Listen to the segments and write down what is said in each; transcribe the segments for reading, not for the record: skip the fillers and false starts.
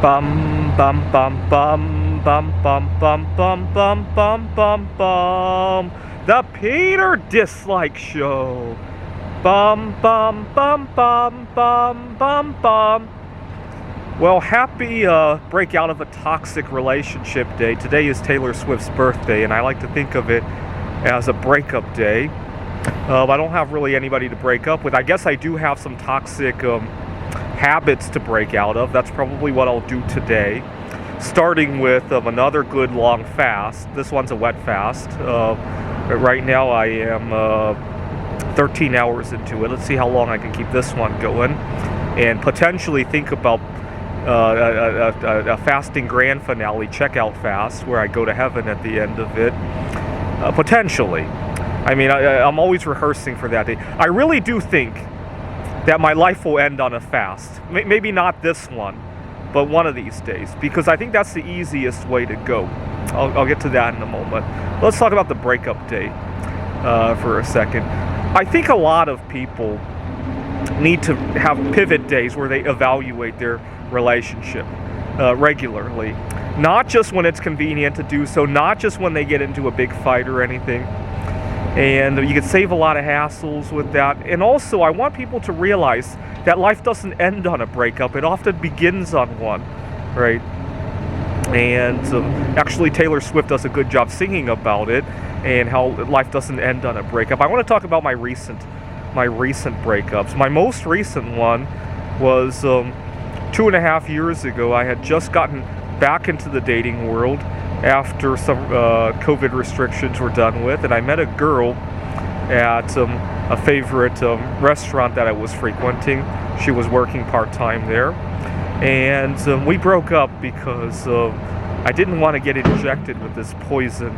Bum bum bum bum bum bum bum bum bum bum bum bum. The Peter Dislike Show. Bum bum bum bum bum bum bum. Well, happy break out of a toxic relationship day. Today is Taylor Swift's birthday, and I like to think of it as a breakup day. I don't have really anybody to break up with. I guess I do have some toxic habits to break out of. That's probably what I'll do today, starting with another good long fast. This one's a wet fast. Right now I am 13 hours into it. Let's see how long I can keep this one going, and potentially think about a fasting grand finale checkout fast where I go to heaven at the end of it. Potentially. I mean, I'm always rehearsing for that day. I really do think that my life will end on a fast. Maybe not this one, but one of these days, because I think that's the easiest way to go. I'll get to that in a moment. Let's talk about the breakup day for a second. I think a lot of people need to have pivot days where they evaluate their relationship regularly. Not just when it's convenient to do so, not just when they get into a big fight or anything. And you can save a lot of hassles with that. And also, I want people to realize that life doesn't end on a breakup. It often begins on one, right? And actually, Taylor Swift does a good job singing about it and how life doesn't end on a breakup. I want to talk about my recent breakups. My most recent one was 2.5 years ago. I had just gotten back into the dating world after some COVID restrictions were done with, and I met a girl at a favorite restaurant that I was frequenting. She was working part-time there, and we broke up because I didn't want to get injected with this poison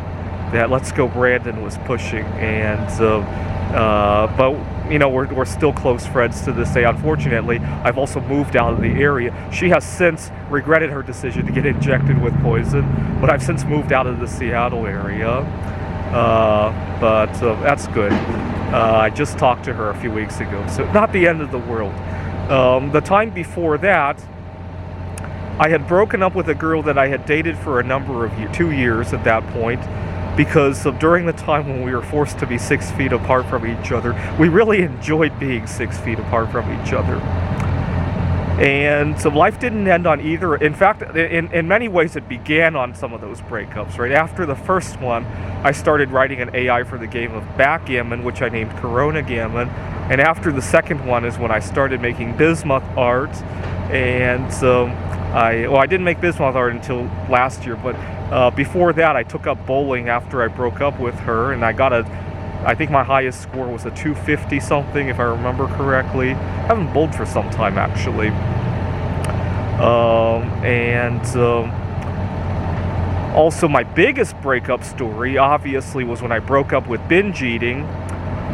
that Let's Go Brandon was pushing, and but you know, we're still close friends to this day. Unfortunately, I've also moved out of the area. She has since regretted her decision to get injected with poison, but I've since moved out of the Seattle area. But that's good. I just talked to her a few weeks ago, so not the end of the world. The time before that, I had broken up with a girl that I had dated for a number of 2 years at that point, because during the time when we were forced to be 6 feet apart from each other, we really enjoyed being 6 feet apart from each other. And so life didn't end on either. In fact, in many ways, it began on some of those breakups, right? After the first one, I started writing an AI for the game of backgammon, which I named Corona Gammon. And after the second one is when I started making bismuth art. And I didn't make bismuth art until last year, but before that, I took up bowling after I broke up with her, and I think my highest score was a 250 something, if I remember correctly. I haven't bowled for some time, actually. Also, my biggest breakup story, obviously, was when I broke up with binge eating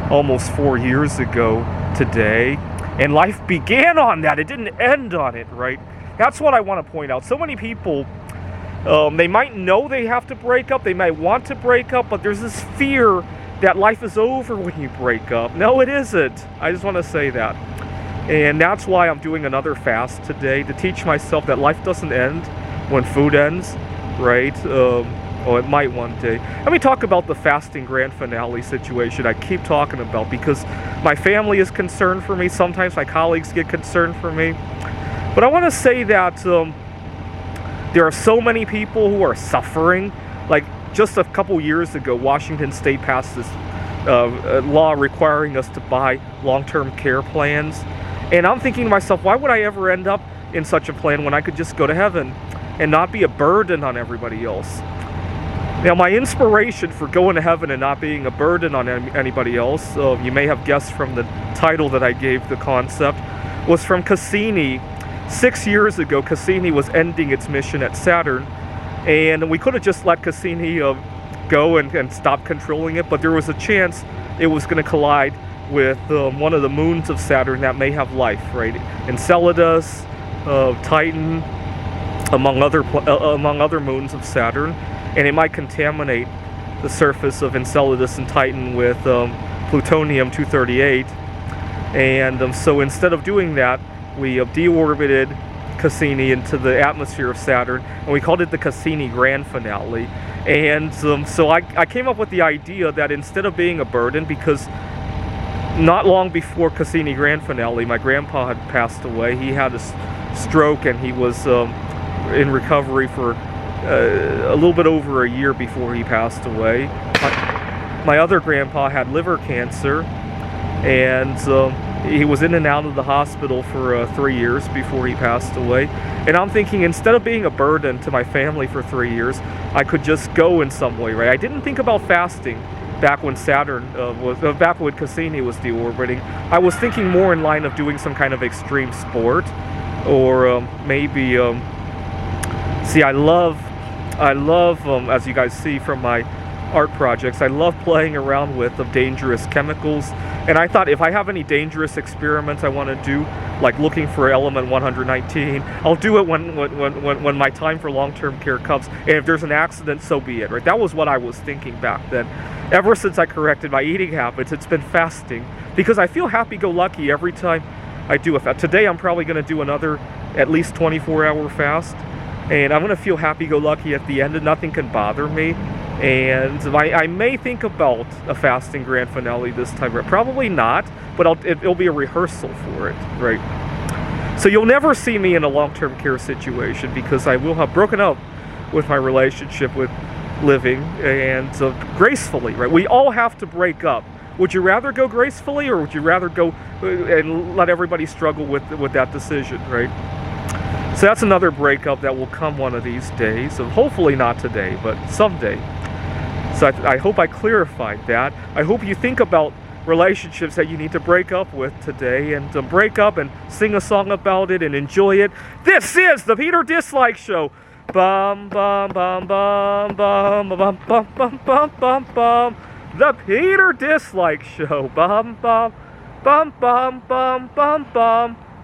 almost 4 years ago today. And life began on that. It didn't end on it, right? That's what I want to point out. So many people, they might know they have to break up. They might want to break up, but there's this fear that life is over when you break up. No, it isn't. I just want to say that. And that's why I'm doing another fast today, to teach myself that life doesn't end when food ends, right? Oh, it might one day. Let me talk about the fasting grand finale situation I keep talking about, because my family is concerned for me. Sometimes my colleagues get concerned for me. But I want to say that there are so many people who are suffering. Like, just a couple years ago, Washington State passed this law requiring us to buy long-term care plans. And I'm thinking to myself, why would I ever end up in such a plan when I could just go to heaven and not be a burden on everybody else? Now, my inspiration for going to heaven and not being a burden on anybody else, you may have guessed from the title that I gave the concept, was from Cassini. 6 years ago, Cassini was ending its mission at Saturn, and we could have just let Cassini go and stop controlling it, but there was a chance it was going to collide with one of the moons of Saturn that may have life, right? Enceladus, Titan, among other moons of Saturn, and it might contaminate the surface of Enceladus and Titan with plutonium-238. And so instead of doing that, we deorbited Cassini into the atmosphere of Saturn, and we called it the Cassini Grand Finale. And so I came up with the idea that instead of being a burden, because not long before Cassini Grand Finale, my grandpa had passed away. He had a stroke, and he was in recovery for a little bit over a year before he passed away. My other grandpa had liver cancer, and he was in and out of the hospital for 3 years before he passed away. And I'm thinking, instead of being a burden to my family for 3 years, I could just go in some way, right? I didn't think about fasting back when back when Cassini was deorbiting. I was thinking more in line of doing some kind of extreme sport, or maybe see, I love as you guys see from my art projects, I love playing around with dangerous chemicals. And I thought, if I have any dangerous experiments I want to do, like looking for element 119, I'll do it when my time for long-term care comes. And if there's an accident, so be it, right? That was what I was thinking back then. Ever since I corrected my eating habits, it's been fasting, because I feel happy-go-lucky every time I do a fast. Today I'm probably going to do another at least 24-hour fast, and I'm going to feel happy-go-lucky at the end, and nothing can bother me. And I may think about a fasting grand finale this time. Probably not, but it'll be a rehearsal for it, right? So you'll never see me in a long-term care situation, because I will have broken up with my relationship with living, and gracefully, right? We all have to break up. Would you rather go gracefully, or would you rather go and let everybody struggle with that decision, right? So that's another breakup that will come one of these days. So hopefully not today, but someday. So I hope I clarified that. I hope you think about relationships that you need to break up with today, and break up and sing a song about it and enjoy it. This is the Peter Dislike Show. Bum bum bum bum bum bum bum bum bum bum bum. The Peter Dislike Show. Bum bum bum bum bum bum bum.